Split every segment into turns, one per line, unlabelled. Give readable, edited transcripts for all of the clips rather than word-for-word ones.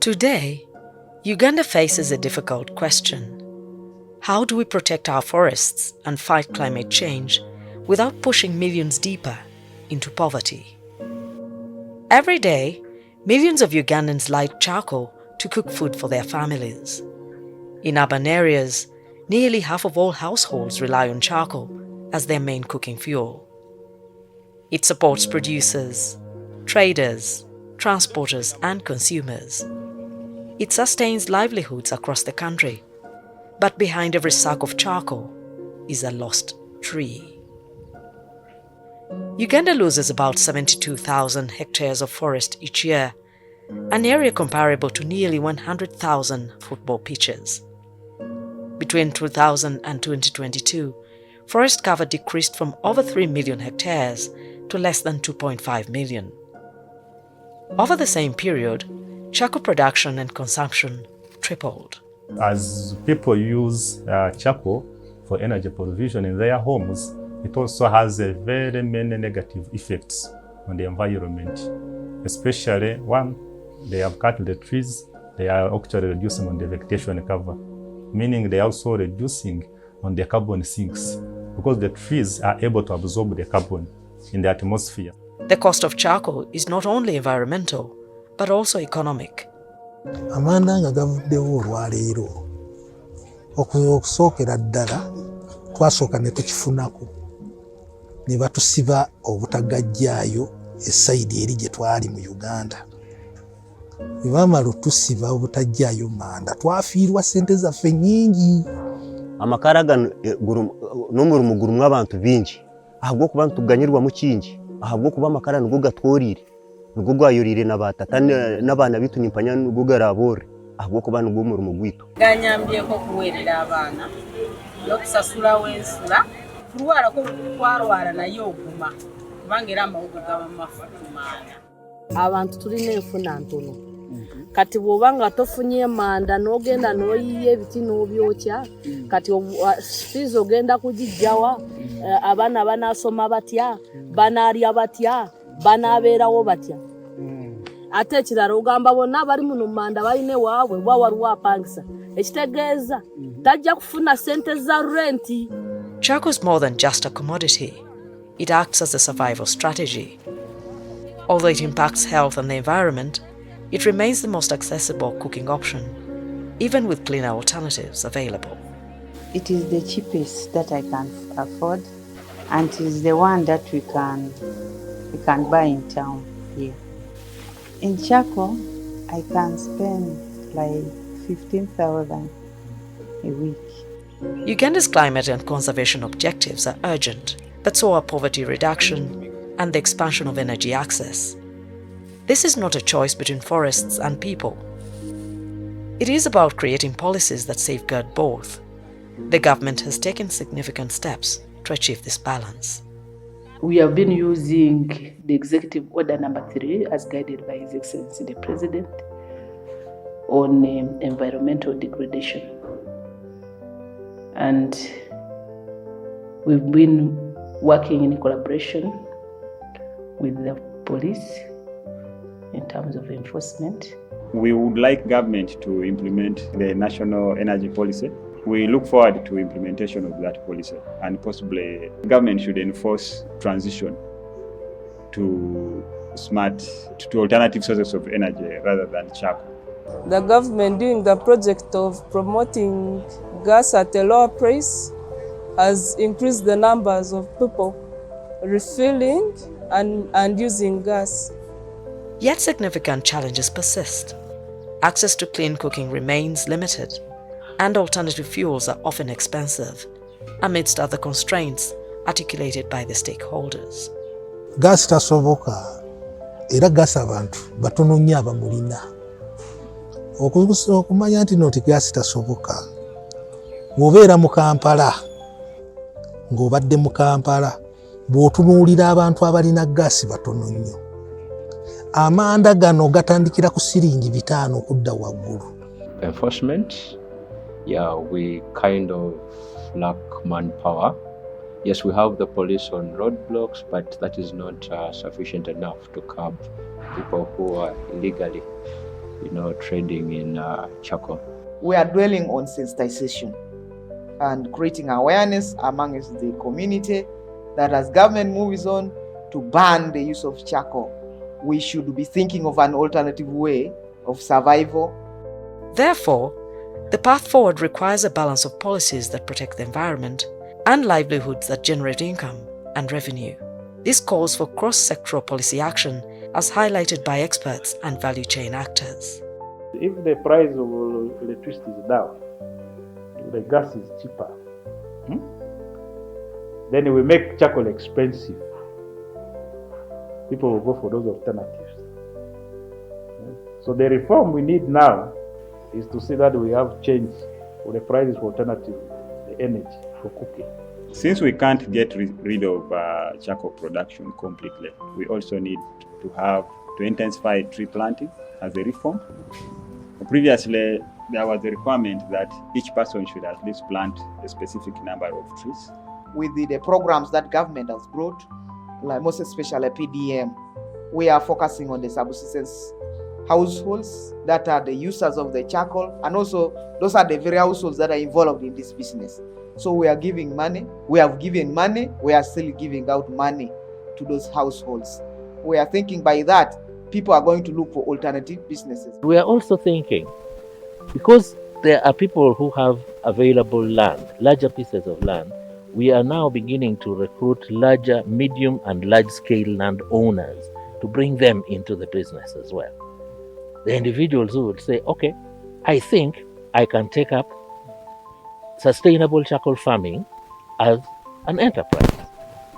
Today, Uganda faces a difficult question. How do we protect our forests and fight climate change without pushing millions deeper into poverty? Every day, millions of Ugandans light charcoal to cook food for their families. In urban areas, nearly half of all households rely on charcoal as their main cooking fuel. It supports producers, traders, transporters and consumers. It sustains livelihoods across the country, but behind every sack of charcoal is a lost tree. Uganda loses about 72,000 hectares of forest each year, an area comparable to nearly 100,000 football pitches. Between 2000 and 2022, forest cover decreased from over 3 million hectares to less than 2.5 million. Over the same period, charcoal production and consumption tripled.
As people use charcoal for energy provision in their homes, it also has a very many negative effects on the environment. Especially, one, they have cut the trees, they are actually reducing on the vegetation cover, meaning they are also reducing on the carbon sinks because the trees are able to absorb the carbon in the atmosphere.
The cost of charcoal is not only environmental, but also economic.
Amanda nga gavuddewo olwaleero okusookera ddala twasooka ne tukifunako ne batusiba obutagajjaayo essayidi eri gye twali mu Uganda. Bwe baamala otusiba obutajjaayo manda twafiirwa ssente zaffe nnyingi.
Amakara n'omulimu gulimu abantu bingi ahabw'okuba ntuganyirwamu kingi ahabw'okuba amakara nigo gatworiire nigo gayoriire n'abatata n'abaana bitu nimpanya nigo garaboore ahabw'okuba nigo omulimo gwitu.
Ganyambyeko okuweerera abaana n'okusasulawo ensula kulwala kwalwala naye oguma kubanga era amawuga gaba mafutumaana.
Abantu tulina enfuna ntono kati bw'oba nga tofunye manda n'ogenda n'oyiya ebiti n'obyokya kati fiizi ogenda kugijjawa abaana banaasoma batya banaalya batya banaabeerawo batya ate ekirala ogamba bonna abali muno manda balina ewaabwe bwa waliwo apangisa ekitegeeza tajja kufuna ssente za renti.
Charcoal is more than just a commodity. It acts as a survival strategy. Although it impacts health and the environment, it remains the most accessible cooking option, even with cleaner alternatives available.
It is the cheapest that I can afford, and it is the one that we can buy in town here. In charcoal, I can spend like 15,000 a week.
Uganda's climate and conservation objectives are urgent, but so are poverty reduction and the expansion of energy access. This is not a choice between forests and people. It is about creating policies that safeguard both. The government has taken significant steps to achieve this balance.
We have been using the Executive Order number 3 as guided by His Excellency the President on environmental degradation. And we've been working in collaboration with the police in terms of enforcement.
We would like government to implement the national energy policy. We look forward to implementation of that policy, and possibly government should enforce transition to alternative sources of energy rather than charcoal.
The government doing the project of promoting gas at a lower price has increased the numbers of people refilling and using gas.
Yet significant challenges persist. Access to clean cooking remains limited, and alternative fuels are often expensive, amidst other constraints articulated by the stakeholders.
Gas tasoboka era gas abantu batono nnyo abamulina. Okumanya nti noti gas tasoboka bw'obeera mu Kampala ng'obadde mu Kampala bw'otunuulira abantu abalina gaasi batono nnyo. Amanda gano gatandikira ku siringi 5 okudda waggulu.
Enforcement, yeah, we kind of lack manpower. Yes, we have the police on roadblocks, but that is not sufficient enough to curb people who are illegally trading in charcoal.
We are dwelling on sensitization and creating awareness amongst the community that as government moves on to ban the use of charcoal, we should be thinking of an alternative way of survival.
Therefore, the path forward requires a balance of policies that protect the environment and livelihoods that generate income and revenue. This calls for cross-sectoral policy action as highlighted by experts and value chain actors.
If the price of electricity is down, if the gas is cheaper, then we make charcoal expensive. People will go for those alternatives. So the reform we need now is to see that we have change for the prices for alternative, the energy for cooking.
Since we can't get rid of charcoal production completely, we also need to intensify tree planting as a reform. Previously, there was a requirement that each person should at least plant a specific number of trees.
With the programs that government has brought, like most especially PDM, we are focusing on the subsistence households that are the users of the charcoal, and also those are the very households that are involved in this business. So we are giving money, we have given money, we are still giving out money to those households. We are thinking by that, people are going to look for alternative businesses.
We are also thinking, because there are people who have available land, larger pieces of land, we are now beginning to recruit larger, medium and large-scale landowners to bring them into the business as well. The individuals who would say, okay, I think I can take up sustainable charcoal farming as an enterprise,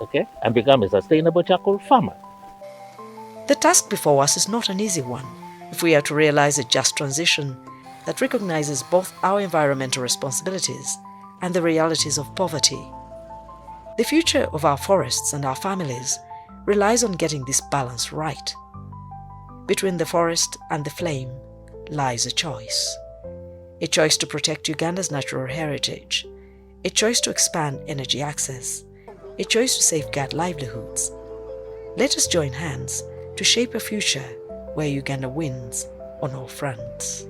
okay, and become a sustainable charcoal farmer.
The task before us is not an easy one if we are to realize a just transition that recognizes both our environmental responsibilities and the realities of poverty. The future of our forests and our families relies on getting this balance right. Between the forest and the flame lies a choice. A choice to protect Uganda's natural heritage, a choice to expand energy access, a choice to safeguard livelihoods. Let us join hands to shape a future where Uganda wins on all fronts.